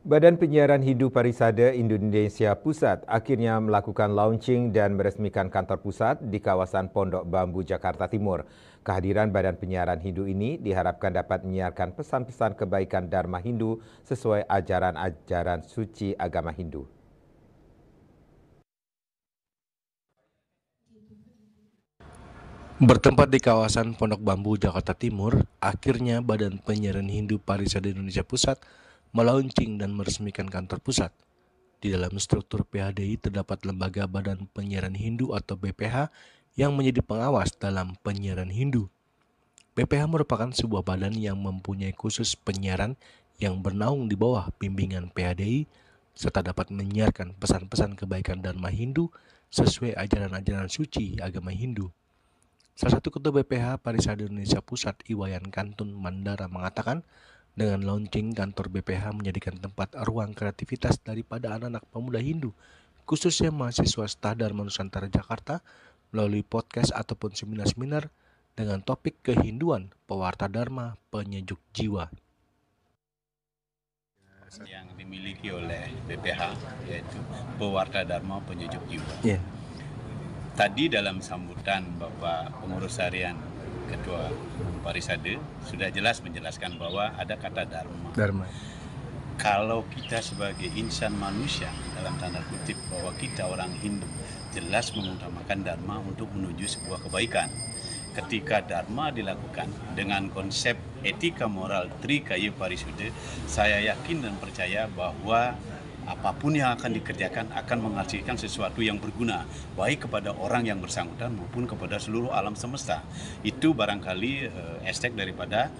Badan Penyiaran Hindu Parisade Indonesia Pusat akhirnya melakukan launching dan meresmikan kantor pusat di kawasan Pondok Bambu, Jakarta Timur. Kehadiran Badan Penyiaran Hindu ini diharapkan dapat menyiarkan pesan-pesan kebaikan Dharma Hindu sesuai ajaran-ajaran suci agama Hindu. Bertempat di kawasan Pondok Bambu, Jakarta Timur, akhirnya Badan Penyiaran Hindu Parisade Indonesia Pusat melaunching dan meresmikan kantor pusat. Di dalam struktur PHDI terdapat Lembaga Badan Penyiaran Hindu atau BPH yang menjadi pengawas dalam penyiaran Hindu. BPH merupakan sebuah badan yang mempunyai khusus penyiaran yang bernaung di bawah bimbingan PHDI serta dapat menyiarkan pesan-pesan kebaikan Dharma Hindu sesuai ajaran-ajaran suci agama Hindu. Salah satu ketua BPH Parisade Indonesia Pusat, Iwayan Kantun Mandara, mengatakan dengan launching kantor BPH menjadikan tempat ruang kreativitas daripada anak-anak pemuda Hindu, khususnya mahasiswa STA Dharma Nusantara Jakarta, melalui podcast ataupun seminar-seminar dengan topik kehinduan, pewarta Dharma, penyejuk jiwa. Yang dimiliki oleh BPH yaitu pewarta Dharma, penyejuk jiwa. Tadi dalam sambutan Bapak Pengurus Harian Ketua Parisade sudah jelas menjelaskan bahwa ada kata Dharma. Kalau kita sebagai insan manusia dalam tanda kutip bahwa kita orang Hindu jelas mengutamakan Dharma untuk menuju sebuah kebaikan. Ketika Dharma dilakukan dengan konsep etika moral Trikaya Parisuddha, saya yakin dan percaya bahwa apapun yang akan dikerjakan akan menghasilkan sesuatu yang berguna, baik kepada orang yang bersangkutan maupun kepada seluruh alam semesta. Itu barangkali aspek daripada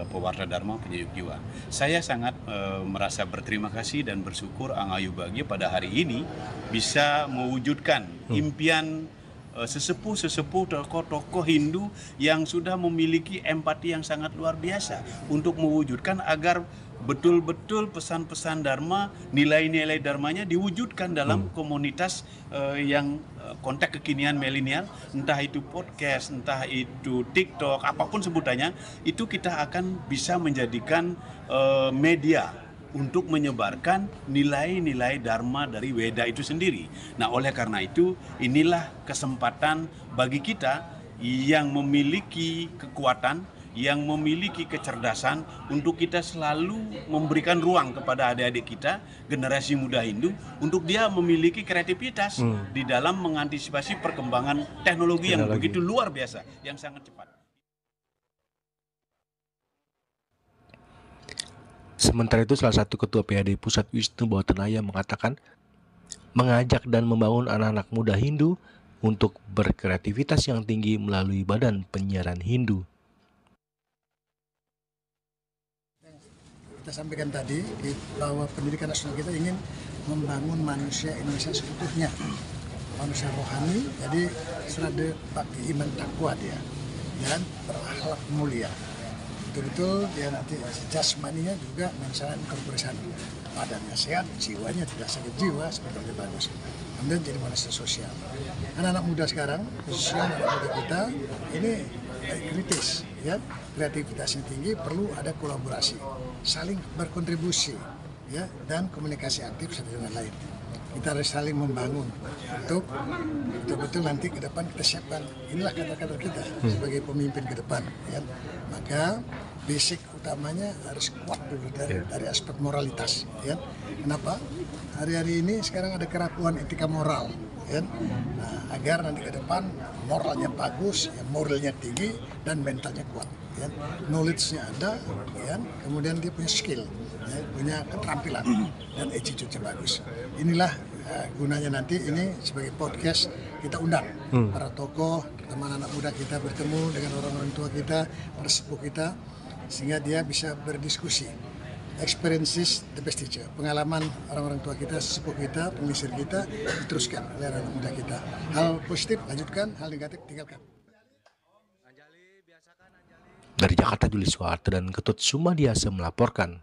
pewarta Dharma, penyejuk jiwa. Saya sangat merasa berterima kasih dan bersyukur Angayu Bagi pada hari ini bisa mewujudkan impian sesepuh-sesepuh tokoh-tokoh Hindu yang sudah memiliki empati yang sangat luar biasa untuk mewujudkan agar betul-betul pesan-pesan Dharma, nilai-nilai Dharmanya diwujudkan dalam komunitas yang konteks kekinian milenial, entah itu podcast, entah itu TikTok, apapun sebutannya, itu kita akan bisa menjadikan media untuk menyebarkan nilai-nilai Dharma dari Weda itu sendiri. Nah, oleh karena itu, inilah kesempatan bagi kita yang memiliki kekuatan, yang memiliki kecerdasan untuk kita selalu memberikan ruang kepada adik-adik kita, generasi muda Hindu, untuk dia memiliki kreativitas di dalam mengantisipasi perkembangan teknologi yang begitu luar biasa, yang sangat cepat. Sementara itu, salah satu ketua PHDI Pusat, Wisnu Bawatanaya, mengatakan mengajak dan membangun anak-anak muda Hindu untuk berkreativitas yang tinggi melalui Badan Penyiaran Hindu. Kita sampaikan tadi bahwa pendidikan nasional kita ingin membangun manusia Indonesia seutuhnya, manusia rohani, jadi serada bakti iman takwa dia, dan berakhlak mulia. Betul-betul dia nanti jasmaninya juga mensangat inkorporasi, badannya sehat, jiwanya tidak sakit jiwa, seperti lebih bagus. Kemudian jadi manusia sosial. Anak-anak muda sekarang, khususnya anak muda kita, ini kritis, ya, kreativitasnya tinggi, perlu ada kolaborasi, saling berkontribusi, ya, dan komunikasi aktif satu dengan lain. Kita harus saling membangun untuk betul-betul nanti ke depan kita siapkan. Inilah kata-kata kita sebagai pemimpin ke depan, ya. Maka basic utamanya harus kuat dulu dari aspek moralitas, ya. Kenapa? Hari-hari ini sekarang ada kerapuhan etika moral, ya. Nah, agar nanti ke depan moralnya bagus, ya, moralnya tinggi dan mentalnya kuat, ya. Knowledge-nya ada, ya. Kemudian dia punya skill, ya, punya keterampilan dan attitude-nya bagus. Inilah gunanya nanti ini sebagai podcast kita undang para tokoh, teman anak muda kita bertemu dengan orang-orang tua kita, para sepuh kita, sehingga dia bisa berdiskusi. Experiences the best teacher, pengalaman orang-orang tua kita, sepuh kita, pengisir kita diteruskan oleh anak muda kita. Hal positif lanjutkan, hal negatif tinggalkan. Dari Jakarta, Juli Suharto dan Ketut Sumadiasa melaporkan.